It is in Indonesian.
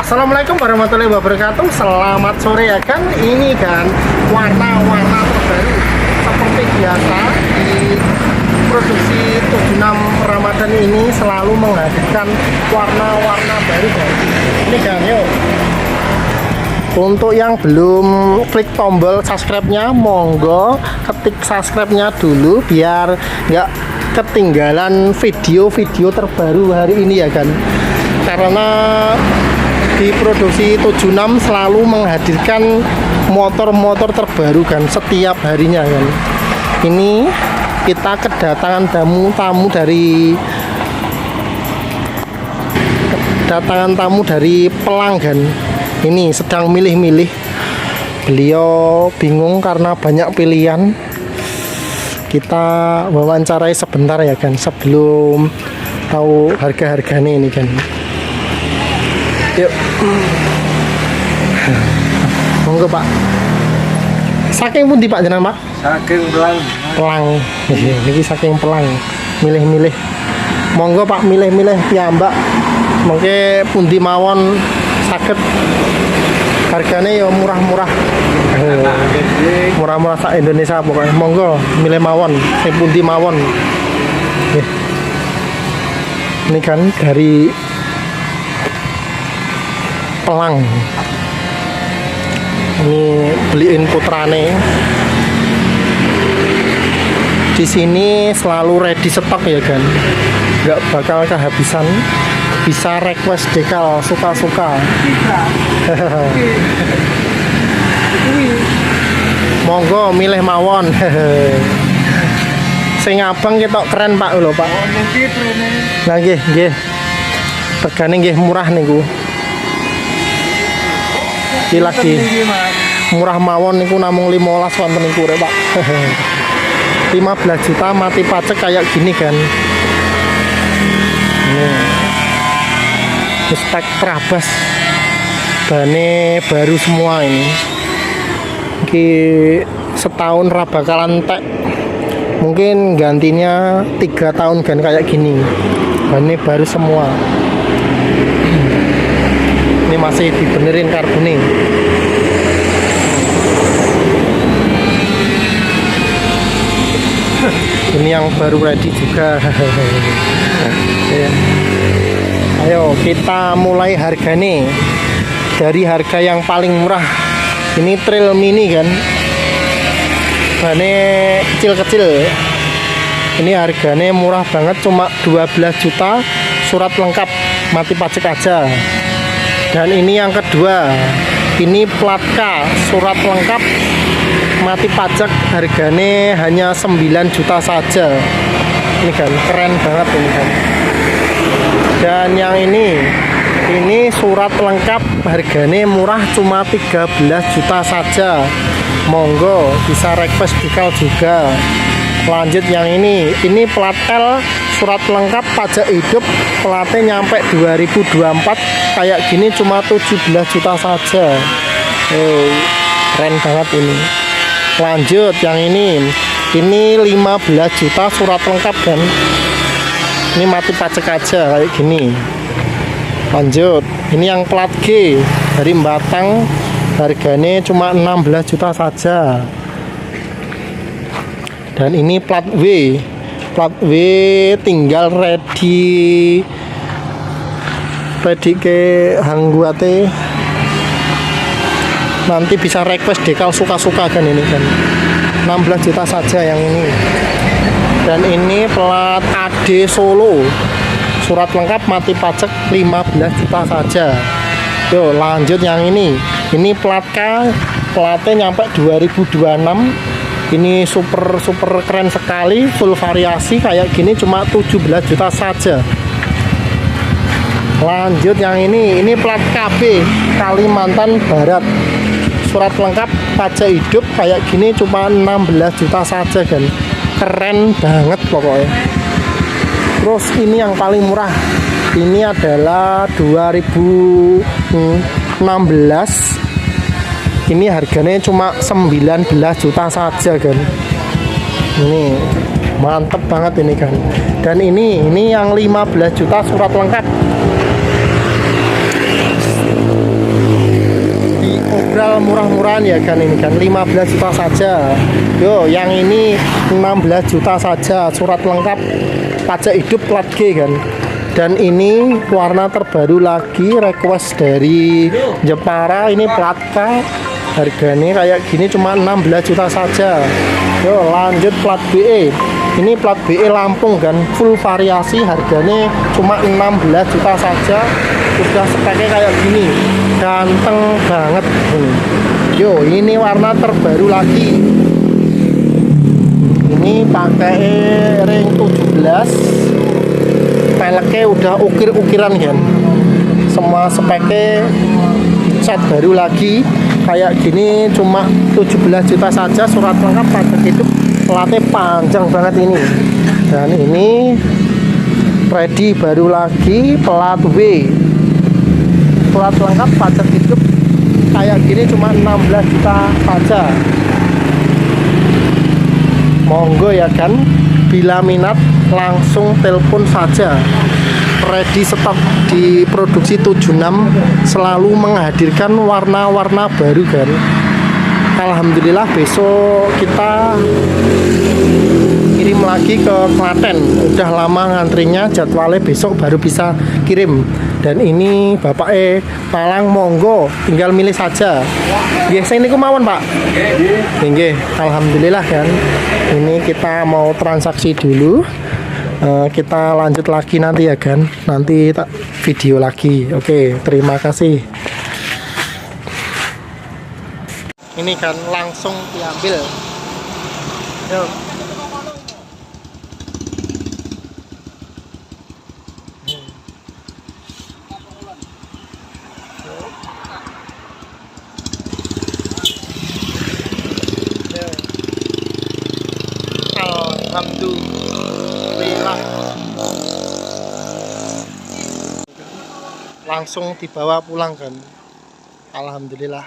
Assalamualaikum warahmatullahi wabarakatuh. Selamat sore ya kan. Ini kan warna-warna terbaru seperti biasa di produksi 76 Ramadan ini selalu menghadirkan warna-warna baru kan. Ini kan yuk. Untuk yang belum klik tombol subscribe-nya, monggo ketik subscribe-nya dulu biar nggak ketinggalan video-video terbaru hari ini ya kan. Karena di produksi 76 selalu menghadirkan motor-motor terbaru kan setiap harinya kan. Ini kita kedatangan tamu dari pelanggan. Ini sedang milih-milih. Beliau bingung karena banyak pilihan. Kita wawancarai sebentar ya kan sebelum tahu harga-harganya ini kan. Yuk. Monggo Pak. Saking pundi Pak jenengan Pak? Saking Pelang. Pelang. Niki saking Pelang. Milih-milih. Monggo Pak milih-milih piyambak. Mengke pundi mawon saged harganya ya murah-murah. Murah-murah sak Indonesia pokoknya. Monggo milih mawon, sing pundi mawon. Nggih. Ini kan dari Pelang. Ini beliin putrane. Di sini selalu ready stok ya kan. Nggak bakal kehabisan. Bisa request dekal suka-suka. Monggo milih mawon. Sing abang ketok keren Pak lho Pak. Nah nggih, nggih. Regane nggih murah niku. Iki lagi murah mawon niku namung 15 wonten niku rek Pak. 15 juta mati pajak kayak gini kan. Ini spek Trabas. Bane baru semua ini. Iki setahun ra bakalan entek. Mungkin gantinya 3 tahun kan kayak gini. Bane baru semua. Ini masih dibenerin karbonnya. Ini yang baru ready juga. Ayo kita mulai harga nih. Dari harga yang paling murah. Ini trail mini kan. Bane kecil-kecil. Ini harganya murah banget, cuma 12 juta, surat lengkap, mati pajak aja. Dan ini yang kedua, ini plat K, surat lengkap, mati pajak, harganya hanya 9 juta saja. Ini kan keren banget ini kan. Dan yang ini surat lengkap, harganya murah, cuma 13 juta saja. Monggo bisa request dekal juga. Lanjut yang ini plat L, surat lengkap, pajak hidup, platnya nyampe 2024, kayak gini cuma 17 juta saja. Keren banget ini. Lanjut yang ini 15 juta surat lengkap kan. Ini mati pajak aja kayak gini. Lanjut, ini yang plat G dari Batang, harganya cuma 16 juta saja. Dan ini plat W tinggal ready ke hangguate. Nanti bisa request dekal suka-suka kan ini kan. 16 juta saja yang ini. Dan ini plat AD Solo, surat lengkap, mati pajak 15 juta saja. Yo lanjut yang ini plat K, platnya nyampe 2026. Ini super keren sekali, full variasi kayak gini cuma 17 juta saja. Lanjut yang ini plat KB Kalimantan Barat, surat lengkap, pajak hidup, kayak gini cuma 16 juta saja kan. Keren banget pokoknya. Terus ini yang paling murah, ini adalah 2016. Ini harganya cuma 19 juta saja kan. Ini mantep banget ini kan. Dan ini yang 15 juta surat lengkap. liberal murah-murahan ya kan, ini kan 15 juta saja. Yo, yang ini 16 juta saja, surat lengkap, pajak hidup plat G kan. Dan ini warna terbaru lagi, request dari Jepara, ini plat K. Harganya kayak gini cuma 16 juta saja. Yo, lanjut plat BE. Ini plat BE Lampung kan, full variasi, harganya cuma 16 juta saja. Udah speknya kayak gini, ganteng banget ini. Yo, ini warna terbaru lagi. Ini pakai ring 17, peleknya udah ukir-ukiran kan. Semua speknya cat baru lagi, kayak gini cuma 17 juta saja, surat lengkap, pajak hidup, platnya panjang banget ini. Dan ini ready baru lagi, plat W, plat lengkap, pajak hidup, kayak gini cuma 16 juta saja. Monggo ya kan, bila minat langsung telepon saja. Ready stok di produksi 76, selalu menghadirkan warna-warna baru kan. Alhamdulillah besok kita kirim lagi ke Klaten. Udah lama ngantrinya, jadwalnya besok baru bisa kirim. Dan ini Bapak Malang, monggo tinggal milih saja. Nggih, sing niku mawon, Pak. Nggih, alhamdulillah kan. Ini kita mau transaksi dulu. Kita lanjut lagi nanti ya kan. Nanti tak video lagi. Oke, terima kasih. Ini kan langsung diambil. Yuk. Alhamdulillah, langsung dibawa pulang kan. Alhamdulillah.